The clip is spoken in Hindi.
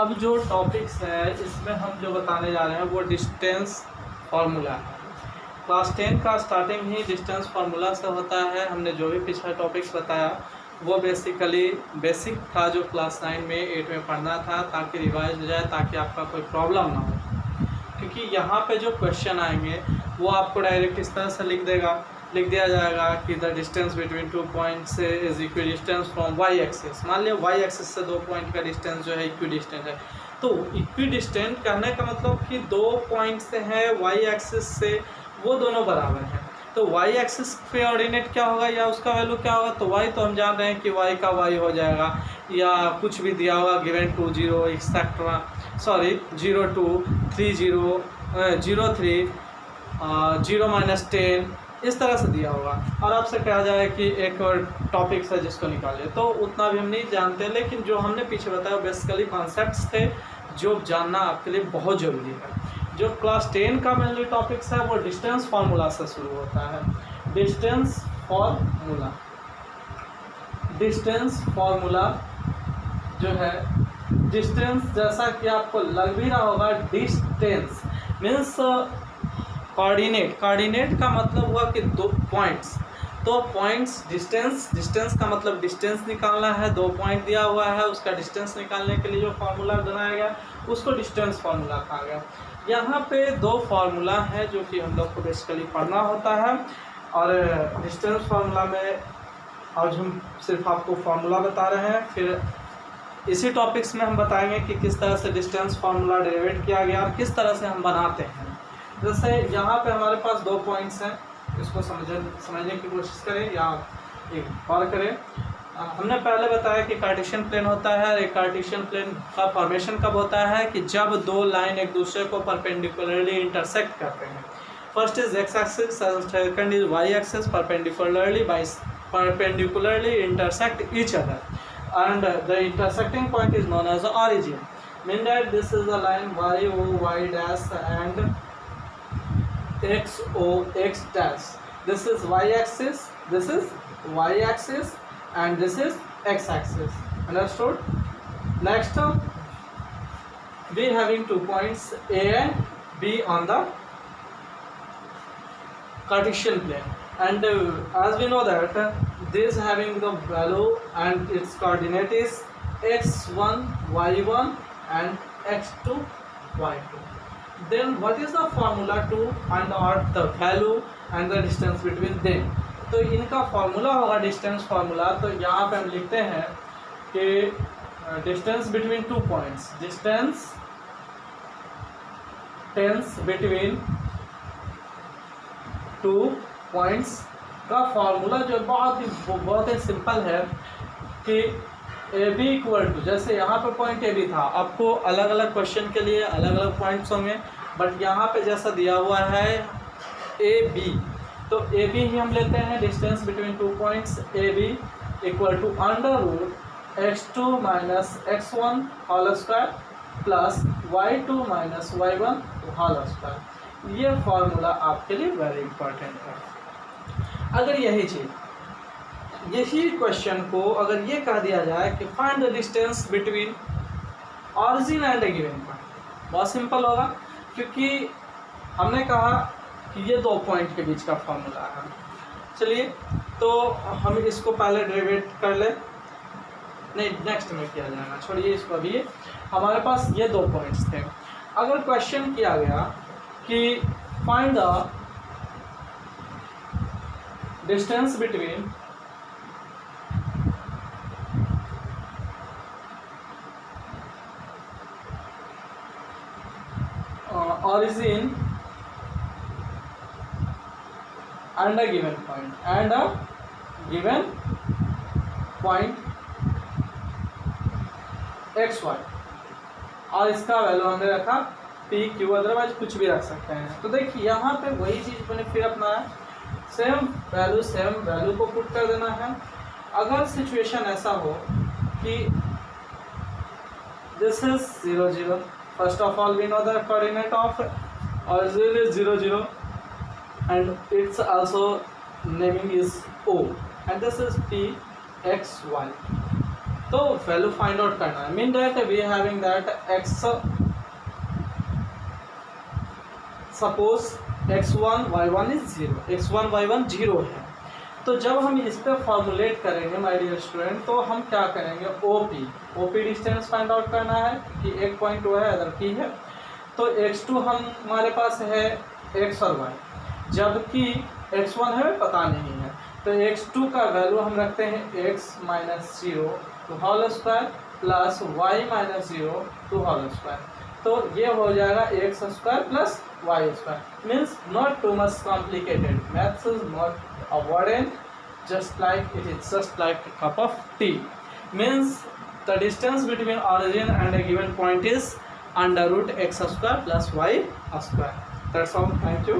अब जो टॉपिक्स है इसमें हम जो बताने जा रहे हैं वो डिस्टेंस फार्मूला है। क्लास 10 का स्टार्टिंग ही डिस्टेंस फार्मूला से होता है। हमने जो भी पिछला टॉपिक्स बताया वो बेसिक था जो क्लास 9 में 8 में पढ़ना था, ताकि रिवाइज हो जाए, ताकि आपका कोई प्रॉब्लम ना हो। क्योंकि यहाँ पे जो क्वेश्चन आएंगे वो आपको डायरेक्ट इस तरह से लिख दिया जाएगा कि the distance between 2 points is equidistance from y axis. मान लिया वाई एक्सिस से 2 पॉइंट का डिस्टेंस जो है इक्वी डिस्टेंस है। तो इक्वी डिस्टेंस कहने का मतलब कि 2 पॉइंट से है वाई एक्सिस से, वो दोनों बराबर हैं। तो वाई एक्सिस पे ऑर्डिनेट क्या होगा या उसका वैल्यू क्या होगा, तो वाई तो हम जान रहे हैं कि वाई का वाई हो जाएगा, या कुछ भी दिया होगा गिवन 2 0 एक्सेट्रा 0 2 3 0 0 3 0 -10 इस तरह से दिया होगा। और आपसे कहा जाए कि एक और टॉपिक्स है जिसको निकालिए, तो उतना भी हम नहीं जानते, लेकिन जो हमने पीछे बताया बेसिकली कॉन्सेप्ट्स थे जो जानना आपके लिए बहुत ज़रूरी है। जो क्लास 10 का मेनली टॉपिक्स है वो डिस्टेंस फार्मूला से शुरू होता है। डिस्टेंस फार्मूला जो है, डिस्टेंस जैसा कि आपको लग भी रहा होगा, डिस्टेंस मीन्स कोऑर्डिनेट का मतलब हुआ कि 2 पॉइंट्स। तो पॉइंट्स डिस्टेंस का मतलब डिस्टेंस निकालना है। 2 पॉइंट दिया हुआ है, उसका डिस्टेंस निकालने के लिए जो फार्मूला बनाया गया उसको डिस्टेंस फार्मूला कहा गया। यहाँ पे 2 फार्मूला है जो कि हम लोग को बेसिकली पढ़ना होता है। और डिस्टेंस फार्मूला में आज हम सिर्फ आपको फार्मूला बता रहे हैं, फिर इसी टॉपिक्स में हम बताएंगे कि किस तरह से डिस्टेंस फार्मूला डेरिवेट किया गया और किस तरह से हम बनाते हैं। जैसे यहाँ पे हमारे पास 2 पॉइंट्स हैं, इसको समझने की कोशिश करें या एक और करें। हमने पहले बताया कि कार्टेशियन प्लेन होता है। एक कार्टेशियन प्लेन का फॉर्मेशन कब होता है कि जब 2 लाइन एक दूसरे को परपेंडिकुलरली इंटरसेक्ट करते हैं। First is x axis, second is y axis, perpendicularly intersect each other, and the intersecting point is known as the origin. Mean that this is the line y dash and x dash. This is y axis, this is y axis, and this is x axis. Understood? Next, we having 2 points A and B on the Cartesian plane, and as we know that this having the value and its coordinate is x1 y1 and x2 y2. Then what is the formula to find out the value and the distance between them? तो इनका फार्मूला होगा डिस्टेंस फार्मूला। तो यहाँ पे हम लिखते हैं कि distance between 2 points, distance between 2 points का फार्मूला जो बहुत ही सिंपल है कि ए बी इक्वल टू, जैसे यहाँ पे पॉइंट ए बी था, आपको अलग अलग क्वेश्चन के लिए अलग अलग पॉइंट्स होंगे, बट यहाँ पे जैसा दिया हुआ है ए बी, तो ए बी ही हम लेते हैं। Distance between 2 points A B equal to √x2 - x1 whole square plus y2 - y1 whole square. ये फार्मूला आपके लिए वेरी इंपॉर्टेंट है। अगर यही क्वेश्चन को अगर ये कह दिया जाए कि find the distance between origin and A given point, बहुत सिंपल होगा, क्योंकि हमने कहा कि ये 2 पॉइंट के बीच का फॉर्मूला है। चलिए तो हम इसको पहले डेरिवेट कर ले, नहीं नेक्स्ट में किया जाएगा, छोड़िए इसको। अभी हमारे पास ये 2 पॉइंट्स थे। अगर क्वेश्चन किया गया कि find the distance between origin and a given point x y, और इसका वैल्यू हमने रखा p q, अदरवाइज कुछ भी रख सकते हैं। तो देखिए यहाँ पे वही चीज़ मैंने फिर अपना सेम वैल्यू को पुट कर देना है। अगर सिचुएशन ऐसा हो कि this is 0 0, first of all we know the coordinate of origin is 0 0 and its also naming is O, and this is p x y. तो वैल्यू फाइंड आउट करना है। Mean that we having that x, suppose x1 y1 is 0, x1 y1 0 है। तो जब हम इस पर फॉर्मुलेट करेंगे माय डियर स्टूडेंट, तो हम क्या करेंगे, ओपी डिस्टेंस फाइंड आउट करना है कि एक पॉइंट वो है अदर p है। तो x2 हमारे पास है x और y, जबकि x1 हमें पता नहीं है। तो x2 का वैल्यू हम रखते हैं x minus 0 two whole square plus y minus 0 two whole square. तो ये हो जाएगा x square plus y square. Means not too much complicated, maths is not avoidant, just like it is just like a cup of tea. Means the distance between origin and a given point is under root x square plus y square. That's all. Thank you.